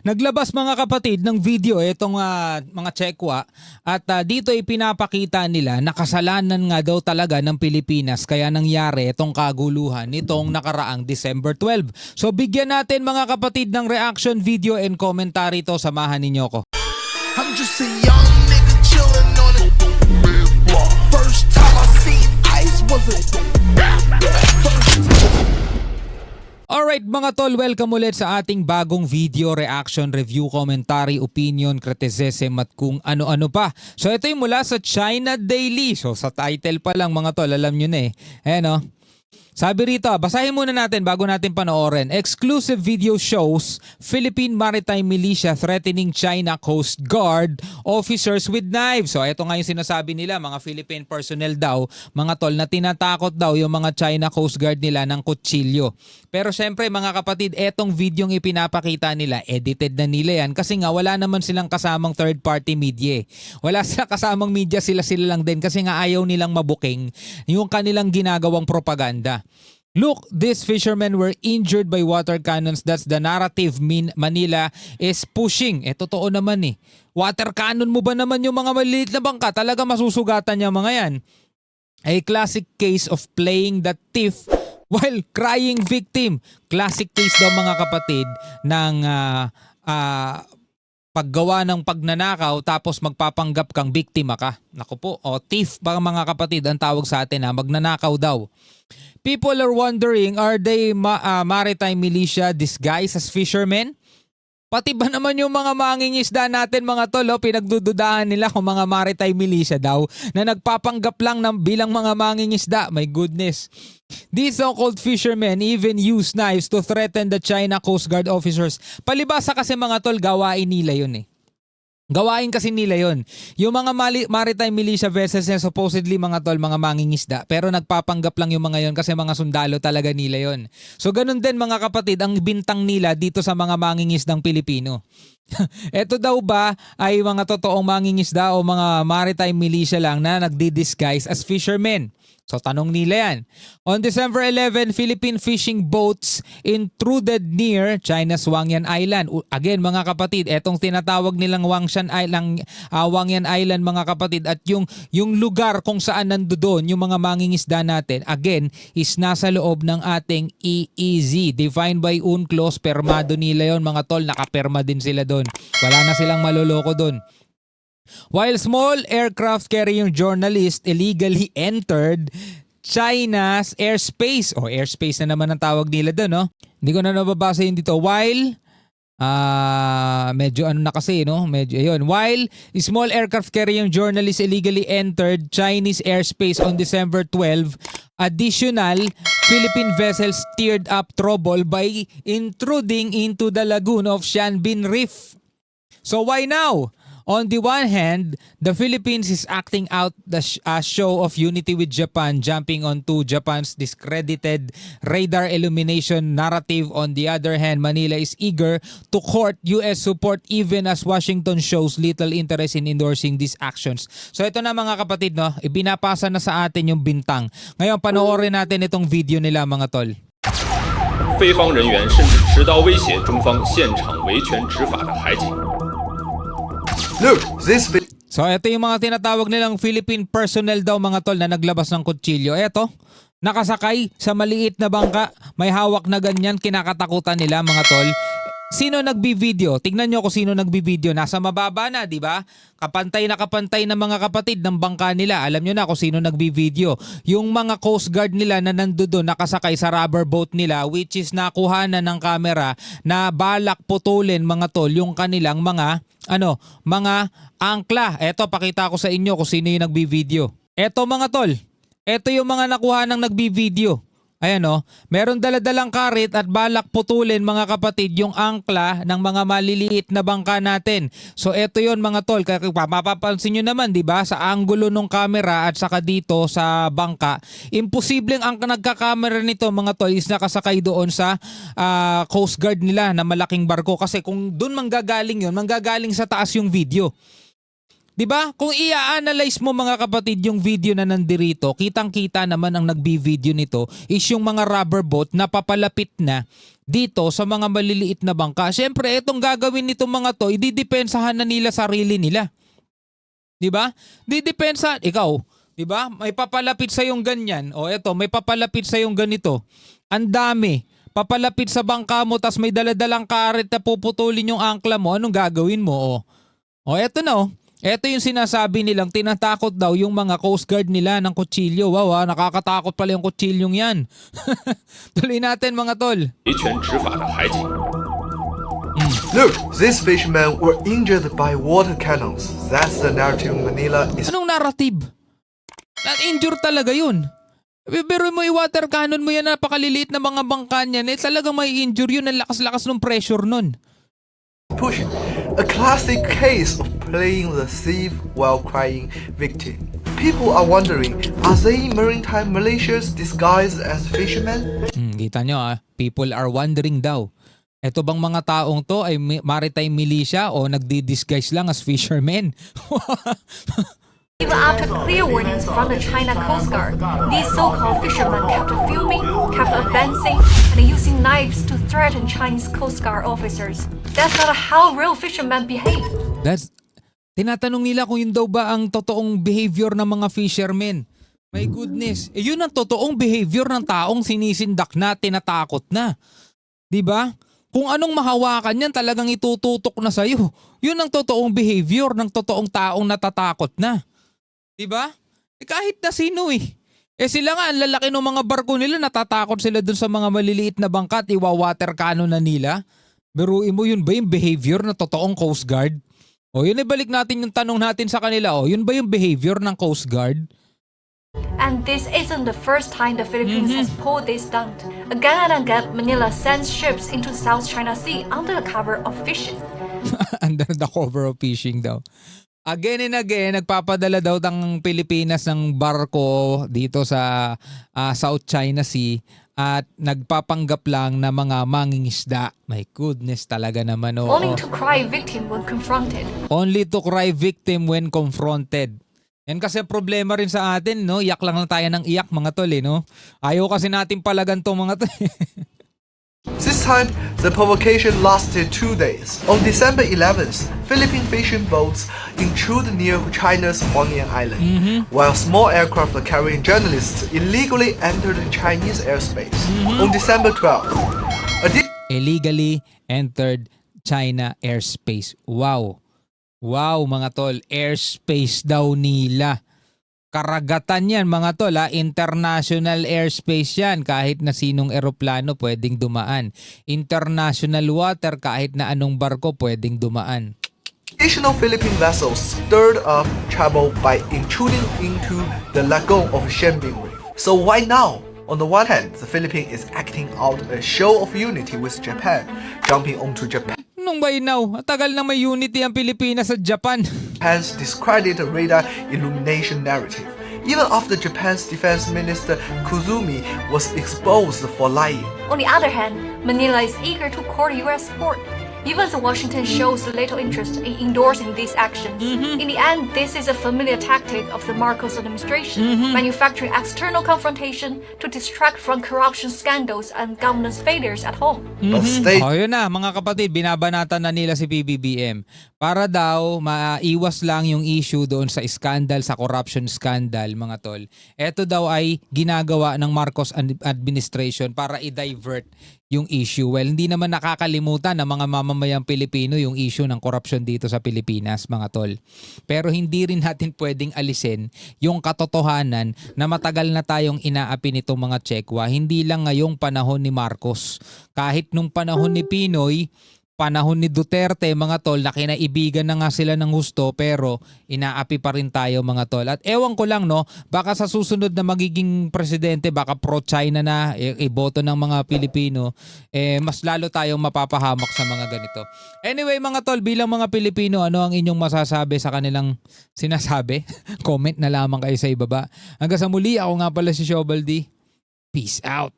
Naglabas mga kapatid ng video itong mga Chekwa at dito ay pinapakita nila na kasalanan nga daw talaga ng Pilipinas kaya nangyari itong kaguluhan nitong nakaraang December 12. So bigyan natin mga kapatid ng reaction video and commentary to, samahan ninyo ko. I'm just a young nigga chillin' on it. First time I seen ice was a Alright mga tol, welcome ulit sa ating bagong video, reaction, review, commentary, opinion, criticism at kung ano-ano pa. So ito yung mula sa China Daily. So sa title pa lang mga tol, alam nyo na eh. Ayan o. Sabi rito, basahin muna natin bago natin panoorin. Exclusive video shows Philippine Maritime Militia threatening China Coast Guard officers with knives. So ito nga yung sinasabi nila, mga Philippine personnel daw, mga tol, na tinatakot daw yung mga China Coast Guard nila ng kutsilyo. Pero syempre mga kapatid, etong videong ipinapakita nila, edited na nila yan kasi nga wala naman silang kasamang third party media. Wala silang kasamang media, sila lang din kasi nga ayaw nilang mabuking yung kanilang ginagawang propaganda. Look, these fishermen were injured by water cannons. That's the narrative Manila is pushing. Totoo naman eh. Water cannon mo ba naman yung mga maliliit na bangka? Talaga masusugatan niya mga yan. A classic case of playing the thief while crying victim. Classic case daw mga kapatid ng paggawa ng pagnanakaw tapos magpapanggap kang biktima ka. Naku po, thief ba mga kapatid ang tawag sa atin, magnanakaw daw. People are wondering, are they maritime militia disguised as fishermen? Pati ba naman yung mga mangingisda natin mga tol, pinagdududahan nila kung mga maritime militia daw na nagpapanggap lang ng bilang mga mangingisda. My goodness. These so-called fishermen even use knives to threaten the China Coast Guard officers. Palibasa kasi mga tol, gawain nila yun eh. Gawain kasi nila yon. Yung mga maritime militia vessels na supposedly mga tol, mga mangingisda, pero nagpapanggap lang yung mga yon kasi mga sundalo talaga nila yon. So ganun din mga kapatid ang bintang nila dito sa mga mangingisdang Pilipino. Ito daw ba ay mga totoong mangingisda o mga maritime militia lang na nagdi-disguise as fishermen? So tanong nila yan. On December 11, Philippine fishing boats intruded near China's Wangyan Island. Again mga kapatid, etong tinatawag nilang Wangyan Island mga kapatid, at yung lugar kung saan nandoon yung mga mangingisda natin, again, is nasa loob ng ating EEZ. Defined by UNCLOS, permado nila yon mga tol, nakaperma din sila doon. Wala na silang maloloko doon. While small aircraft carrying journalists illegally entered China's airspace. Airspace na naman ang tawag nila doon, no? Hindi ko na nababasa yun dito. While medyo ano na kasi, no? Medyo ayun. While small aircraft carrying journalists illegally entered Chinese airspace on December 12, additional Philippine vessels stirred up trouble by intruding into the lagoon of Xianbin Reef. So why now? On the one hand, the Philippines is acting out the show of unity with Japan, jumping onto Japan's discredited radar illumination narrative. On the other hand, Manila is eager to court US support even as Washington shows little interest in endorsing these actions. So ito na mga kapatid, no? Ibinapasa na sa atin yung bintang. Ngayon, panoorin natin itong video nila mga tol. 菲方人员甚至持刀威胁中方现场维权执法的海警。 Look, this So ito yung mga tinatawag nilang Philippine personnel daw mga tol na naglabas ng kutsilyo. Eto, nakasakay sa maliit na bangka, may hawak na ganyan, kinakatakutan nila mga tol. Sino nagbi-video? Tignan nyo kung sino nagbi-video. Nasa mababa na, di ba? Kapantay na mga kapatid ng bangka nila. Alam nyo na kung sino nagbi-video. Yung mga Coast Guard nila na nandoon nakasakay sa rubber boat nila, which is nakuha na ng camera na balak putulin mga tol yung kanilang mga angkla. Eto, pakita ko sa inyo kung sino yung nagbi-video. Eto mga tol, eto yung mga nakuha ng nagbi-video. Ayan o, meron daladalang karit at balak putulin mga kapatid yung angkla ng mga maliliit na bangka natin. So eto yon mga tol, mapapansin nyo naman di ba sa anggulo ng camera at saka dito sa bangka, imposibleng ang nagkakamera nito mga tol is nakasakay doon sa Coast Guard nila na malaking barko kasi kung doon manggagaling yun, manggagaling sa taas yung video. 'Di ba? Kung i-analyze mo mga kapatid yung video na nandirito, kitang-kita naman ang nagbi-video nito is yung mga rubber boat na papalapit na dito sa mga maliliit na bangka. Siyempre, itong gagawin nitong mga to, ididepensahan na nila sarili nila. 'Di ba? Didepensahan ikaw, 'di ba? May papalapit sa yung ganyan. O eto, may papalapit sa yung ganito. Ang dami. Papalapit sa bangka mo tas may daladalang karet na puputulin yung angkla mo. Anong gagawin mo? O eto na. Ito yung sinasabi nilang tinatakot daw yung mga Coast Guard nila ng kutsilyo. Wow, nakakatakot pala yung kutsilyong yan. Tuloy natin mga tol. 维权执法的海警。 Look, these fishermen were injured by water cannons. That's the narrative Manila is. Anong narrative? Na-injure talaga yun. Pero mo i-water cannon mo yan, napakaliliit na mga bangka niyan, talagang may injure yun, ang lakas-lakas ng pressure nun. Pushing. A classic case of playing the thief while crying victim. People are wondering, are they maritime militias disguised as fishermen? Kita nyo people are wondering daw. Ito bang mga taong to ay maritime militia o nagdi-disguise lang as fishermen? Even after clear warnings from the China Coast Guard, these so-called fishermen kept filming, kept advancing, and using knives to threaten Chinese Coast Guard officers. That's not how real fishermen behave. Tinatanong nila kung yun daw ba ang totoong behavior ng mga fishermen. My goodness. Yun ang totoong behavior ng taong sinisindak na, tinatakot na. 'Di ba? Kung anong mahawakan yan, talagang itututok na sa'yo. Yun ang totoong behavior ng totoong taong natatakot na. 'Di ba? Kahit na sino sila nga, ang lalaki ng mga barko nila, natatakot sila dun sa mga maliliit na bangka at iwa-water cannon na nila. Biruin mo, yun ba yung behavior ng totoong Coast Guard? O yun, ibalik natin yung tanong natin sa kanila. O yun ba yung behavior ng Coast Guard? And this isn't the first time the Philippines has pulled this stunt. Again and again, Manila sends ships into South China Sea under the cover of fishing. Under the cover of fishing daw. Again and again, nagpapadala daw ng Pilipinas ng barko dito sa South China Sea at nagpapanggap lang na mga mangingisda. My goodness talaga naman. Only to cry victim when confronted. Only to cry victim when confronted. Yan kasi problema rin sa atin, no? Iyak lang tayo ng iyak mga tol, no? Ayaw kasi natin palagan tong mga tol. This time, the provocation lasted 2 days. On December 11th, Philippine fishing boats intruded near China's Hualien Island, while small aircraft carrying journalists illegally entered Chinese airspace. On December 12th, Illegally entered China airspace. Wow. Wow mga tol, airspace daw nila. Karagatan yan mga tol, international airspace yan, kahit na sinong eroplano pwedeng dumaan. International water, kahit na anong barko pwedeng dumaan. additional Philippine vessels stirred up trouble by intruding into the lagoon of Shenbing Reef. So why now? On the one hand, the Philippines is acting out a show of unity with Japan, jumping onto Japan's Nung by now, tagal na may unity ang Pilipinas at Japan. discredited radar illumination narrative, even after Japan's defense minister Kuzumi was exposed for lying. On the other hand, Manila is eager to court U.S. support. Even the Washington shows little interest in endorsing these actions. In the end, this is a familiar tactic of the Marcos administration, manufacturing external confrontation to distract from corruption scandals and governance failures at home. But state O yun na mga kapatid, binabanatan na nila si PBBM para daw maiwas lang yung issue doon sa scandal, sa corruption scandal mga tol. Ito daw ay ginagawa ng Marcos administration para i-divert yung issue. Well, hindi naman nakakalimutan ng mga mamamayang Pilipino yung issue ng corruption dito sa Pilipinas mga tol. Pero hindi rin natin pwedeng alisin yung katotohanan na matagal na tayong inaapi nitong mga Chekwa, hindi lang ngayong panahon ni Marcos. Kahit nung panahon ni Pinoy, panahon ni Duterte mga tol, na kinaibigan na nga sila ng husto pero inaapi pa rin tayo mga tol. At ewan ko lang no, baka sa susunod na magiging presidente, baka pro-China na iboto ng mga Pilipino, mas lalo tayong mapapahamak sa mga ganito. Anyway mga tol, bilang mga Pilipino, ano ang inyong masasabi sa kanilang sinasabi? Comment na lamang kayo sa ibaba. Hanggang sa muli, ako nga pala si Shobaldi. Peace out.